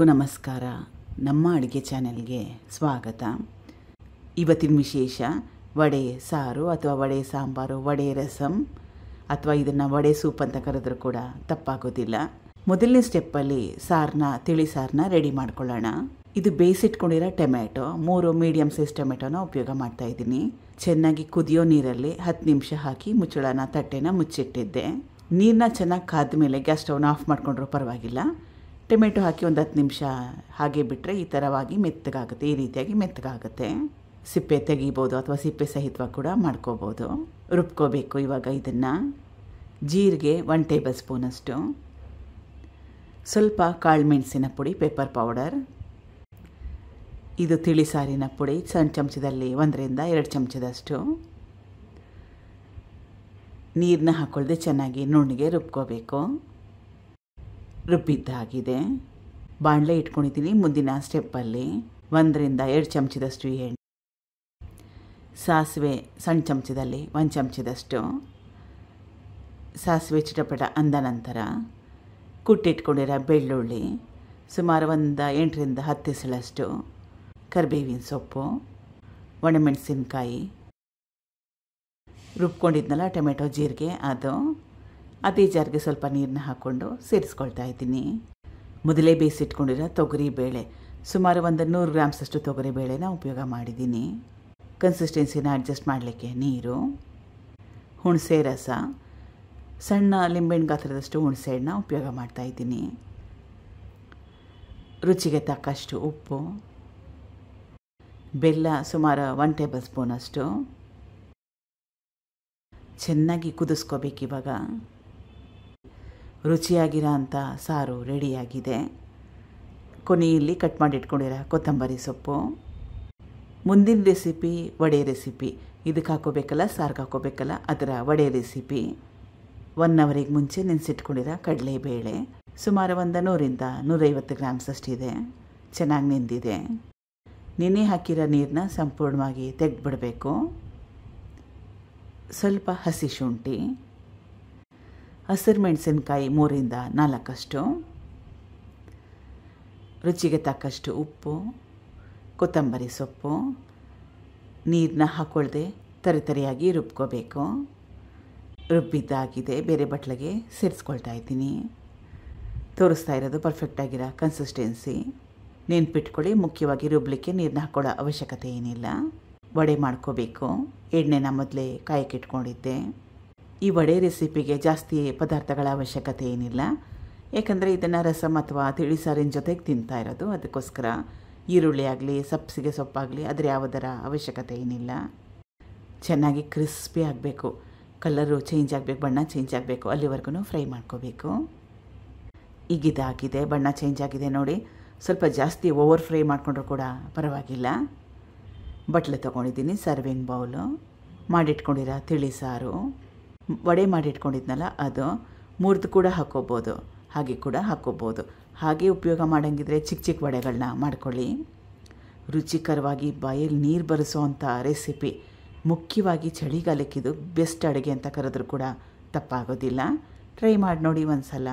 ನಮಸ್ಕಾರ. ನಮ್ಮ ಅಡುಗೆ ಚಾನೆಲ್ಗೆ ಸ್ವಾಗತ. ಇವತ್ತಿನ ವಿಶೇಷ ವಡೆ ಸಾರು ಅಥವಾ ವಡೆ ಸಾಂಬಾರು, ವಡೆ ರಸಂ ಅಥವಾ ಇದನ್ನು ವಡೆ ಸೂಪ್ ಅಂತ ಕರೆದ್ರೂ ಕೂಡ ತಪ್ಪಾಗೋದಿಲ್ಲ. ಮೊದಲನೇ ಸ್ಟೆಪ್ಪಲ್ಲಿ ತಿಳಿ ಸಾರನ್ನ ರೆಡಿ ಮಾಡ್ಕೊಳ್ಳೋಣ. ಇದು ಬೇಯಿಸಿಟ್ಕೊಂಡಿರೋ ಟೊಮೆಟೊ, 3 ಮೀಡಿಯಮ್ ಸೈಜ್ ಟೊಮೆಟೊನ ಉಪಯೋಗ ಮಾಡ್ತಾ ಇದ್ದೀನಿ. ಚೆನ್ನಾಗಿ ಕುದಿಯೋ ನೀರಲ್ಲಿ 10 ನಿಮಿಷ ಹಾಕಿ ತಟ್ಟೆನ ಮುಚ್ಚಿಟ್ಟಿದ್ದೆ. ನೀರನ್ನ ಚೆನ್ನಾಗಿ ಕಾದ ಮೇಲೆ ಗ್ಯಾಸ್ ಸ್ಟವ್ನ ಆಫ್ ಮಾಡಿಕೊಂಡ್ರೂ ಪರವಾಗಿಲ್ಲ. ಟೊಮೆಟೊ ಹಾಕಿ ಒಂದು 10 ನಿಮಿಷ ಹಾಗೆ ಬಿಟ್ಟರೆ ಈ ಥರವಾಗಿ ಮೆತ್ತಗಾಗುತ್ತೆ. ಈ ರೀತಿಯಾಗಿ ಮೆತ್ತಗಾಗುತ್ತೆ. ಸಿಪ್ಪೆ ತೆಗಿಬೋದು ಅಥವಾ ಸಿಪ್ಪೆ ಸಹಿತವಾಗಿ ಕೂಡ ಮಾಡ್ಕೋಬೋದು. ರುಬ್ಕೋಬೇಕು. ಇವಾಗ ಇದನ್ನು ಜೀರಿಗೆ 1 ಟೇಬಲ್ ಸ್ಪೂನಷ್ಟು, ಸ್ವಲ್ಪ ಕಾಳು ಮೆಣಸಿನ ಪುಡಿ, ಪೆಪ್ಪರ್ ಪೌಡರ್, ಇದು ತಿಳಿ ಸಾರಿನ ಪುಡಿ ಸಣ್ಣ ಚಮಚದಲ್ಲಿ 1 ರಿಂದ 2 ಚಮಚದಷ್ಟು. ನೀರನ್ನ ಹಾಕ್ಕೊಳ್ಳದೆ ಚೆನ್ನಾಗಿ ನುಣ್ಣಗೆ ರುಬ್ಕೋಬೇಕು. ರುಬ್ಬಿದ್ದಾಗಿದೆ. ಬಾಣಲೆ ಇಟ್ಕೊಂಡಿದ್ದೀನಿ. ಮುಂದಿನ ಸ್ಟೆಪ್ಪಲ್ಲಿ 1 ರಿಂದ 2 ಚಮಚದಷ್ಟು ಎಣ್ಣೆ, ಸಾಸಿವೆ ಸಣ್ಣ ಚಮಚದಲ್ಲಿ 1 ಚಮಚದಷ್ಟು, ಸಾಸಿವೆ ಚಿಟಪಟ ಅಂದ ನಂತರ ಕುಟ್ಟಿಟ್ಕೊಂಡಿರೋ ಬೆಳ್ಳುಳ್ಳಿ, ಸುಮಾರು ಒಂದು 8 ರಿಂದ 10 ಎಸಳಷ್ಟು, ಕರಿಬೇವಿನ ಸೊಪ್ಪು, ಒಣಮೆಣಸಿನ್ಕಾಯಿ, ರುಬ್ಕೊಂಡಿದ್ನಲ್ಲ ಟೊಮೆಟೊ ಜೀರಿಗೆ ಅದೇ ಜಾರಿಗೆ ಸ್ವಲ್ಪ ನೀರನ್ನ ಹಾಕ್ಕೊಂಡು ಸೇರಿಸ್ಕೊಳ್ತಾ ಇದ್ದೀನಿ. ಮೊದಲೇ ಬೇಯಿಸಿಟ್ಕೊಂಡಿರೋ ತೊಗರಿ ಬೇಳೆ, ಸುಮಾರು ಒಂದು 100 ಗ್ರಾಮ್ಸಷ್ಟು ತೊಗರಿ ಬೇಳೆನ ಉಪಯೋಗ ಮಾಡಿದ್ದೀನಿ. ಕನ್ಸಿಸ್ಟೆನ್ಸಿನ ಅಡ್ಜಸ್ಟ್ ಮಾಡಲಿಕ್ಕೆ ನೀರು, ಹುಣಸೆ ರಸ, ಸಣ್ಣ ಲಿಂಬೆಹಣ್ಣು ಗಾತ್ರದಷ್ಟು ಹುಣಸೆ ಹಣ್ಣನ್ನ ಉಪಯೋಗ ಮಾಡ್ತಾಯಿದ್ದೀನಿ. ರುಚಿಗೆ ತಕ್ಕಷ್ಟು ಉಪ್ಪು, ಬೆಲ್ಲ ಸುಮಾರು 1 ಟೇಬಲ್ ಸ್ಪೂನಷ್ಟು. ಚೆನ್ನಾಗಿ ಕುದಿಸ್ಕೋಬೇಕಿವಾಗ. ರುಚಿಯಾಗಿರೋ ಅಂಥ ಸಾರು ರೆಡಿಯಾಗಿದೆ. ಕೊನೆಯಲ್ಲಿ ಕಟ್ ಮಾಡಿ ಇಟ್ಕೊಂಡಿರೋ ಕೊತ್ತಂಬರಿ ಸೊಪ್ಪು. ಮುಂದಿನ ರೆಸಿಪಿ ವಡೆ ರೆಸಿಪಿ. ಇದಕ್ಕೆ ಹಾಕೋಬೇಕಲ್ಲ, ಸಾರಿಗೆ ಹಾಕೋಬೇಕಲ್ಲ, ಅದರ ವಡೆ ರೆಸಿಪಿ. 1 ಅವರಿಗೆ ಮುಂಚೆ ನೆನೆಸಿಟ್ಕೊಂಡಿರೋ ಕಡಲೆಬೇಳೆ, ಸುಮಾರು ಒಂದು 100 ರಿಂದ 150 ಗ್ರಾಮ್ಸಷ್ಟಿದೆ. ಚೆನ್ನಾಗಿ ನೆಂದಿದೆ. ನೆನೆ ಹಾಕಿರೋ ನೀರನ್ನ ಸಂಪೂರ್ಣವಾಗಿ ತೆಗೆದುಬಿಡಬೇಕು. ಸ್ವಲ್ಪ ಹಸಿ ಶುಂಠಿ, ಹಸಿರು ಮೆಣಸಿನ್ಕಾಯಿ 3 ರಿಂದ 4, ರುಚಿಗೆ ತಕ್ಕಷ್ಟು ಉಪ್ಪು, ಕೊತ್ತಂಬರಿ ಸೊಪ್ಪು. ನೀರನ್ನ ಹಾಕ್ಕೊಳ್ದೆ ತರಿಯಾಗಿ ರುಬ್ಕೋಬೇಕು. ರುಬ್ಬಿದ್ದಾಗಿದೆ. ಬೇರೆ ಬಟ್ಲಿಗೆ ಸೇರಿಸ್ಕೊಳ್ತಾ ಇದ್ದೀನಿ. ತೋರಿಸ್ತಾ ಇರೋದು ಪರ್ಫೆಕ್ಟಾಗಿರೋ ಕನ್ಸಿಸ್ಟೆನ್ಸಿ. ನೆನ್ಪಿಟ್ಕೊಳ್ಳಿ, ಮುಖ್ಯವಾಗಿ ರುಬ್ಲಿಕ್ಕೆ ನೀರನ್ನ ಹಾಕ್ಕೊಳ್ಳೋ ಅವಶ್ಯಕತೆ ಏನಿಲ್ಲ. ವಡೆ ಮಾಡ್ಕೋಬೇಕು. ಎಣ್ಣೆನ ಮೊದಲೇ ಕಾಯಕ್ಕಿಟ್ಕೊಂಡಿದ್ದೆ. ಈ ವಡೆ ರೆಸಿಪಿಗೆ ಜಾಸ್ತಿ ಪದಾರ್ಥಗಳ ಅವಶ್ಯಕತೆ ಏನಿಲ್ಲ, ಯಾಕಂದರೆ ಇದನ್ನು ರಸಮ್ ಅಥವಾ ತಿಳಿ ಸಾರಿನ ಜೊತೆಗೆ ತಿಂತಾ ಇರೋದು. ಅದಕ್ಕೋಸ್ಕರ ಈರುಳ್ಳಿ ಆಗಲಿ, ಸಬ್ಸಿಗೆ ಸೊಪ್ಪಾಗಲಿ ಅದರ ಯಾವುದರ ಅವಶ್ಯಕತೆ ಏನಿಲ್ಲ. ಚೆನ್ನಾಗಿ ಕ್ರಿಸ್ಪಿ ಆಗಬೇಕು. ಕಲರು ಚೇಂಜ್ ಆಗಬೇಕು, ಬಣ್ಣ ಚೇಂಜ್ ಆಗಬೇಕು, ಅಲ್ಲಿವರೆಗೂ ಫ್ರೈ ಮಾಡ್ಕೋಬೇಕು. ಈಗಿದಾಗಿದೆ, ಬಣ್ಣ ಚೇಂಜ್ ಆಗಿದೆ ನೋಡಿ. ಸ್ವಲ್ಪ ಜಾಸ್ತಿ ಓವರ್ ಫ್ರೈ ಮಾಡಿಕೊಂಡ್ರೂ ಕೂಡ ಪರವಾಗಿಲ್ಲ. ಬಟ್ಲು ತೊಗೊಂಡಿದ್ದೀನಿ, ಸರ್ವಿಂಗ್ ಬೌಲು, ಮಾಡಿಟ್ಕೊಂಡಿರೋ ತಿಳಿ ಸಾರು, ವಡೆ ಮಾಡಿಟ್ಕೊಂಡಿದ್ನಲ್ಲ ಅದು ಮುರಿದು ಕೂಡ ಹಾಕ್ಕೋಬೋದು, ಹಾಗೆ ಕೂಡ ಹಾಕ್ಕೋಬೋದು. ಹಾಗೆ ಉಪಯೋಗ ಮಾಡೋಂಗಿದ್ರೆ ಚಿಕ್ಕ ವಡೆಗಳನ್ನ ಮಾಡ್ಕೊಳ್ಳಿ. ರುಚಿಕರವಾಗಿ ಬಾಯಲ್ಲಿ ನೀರು ಬರಿಸೋ ಅಂಥ ರೆಸಿಪಿ. ಮುಖ್ಯವಾಗಿ ಚಳಿಗಾಲಕ್ಕಿದು ಬೆಸ್ಟ್ ಅಡುಗೆ ಅಂತ ಕರೆದ್ರೂ ಕೂಡ ತಪ್ಪಾಗೋದಿಲ್ಲ. ಟ್ರೈ ಮಾಡಿ ನೋಡಿ ಒಂದು ಸಲ.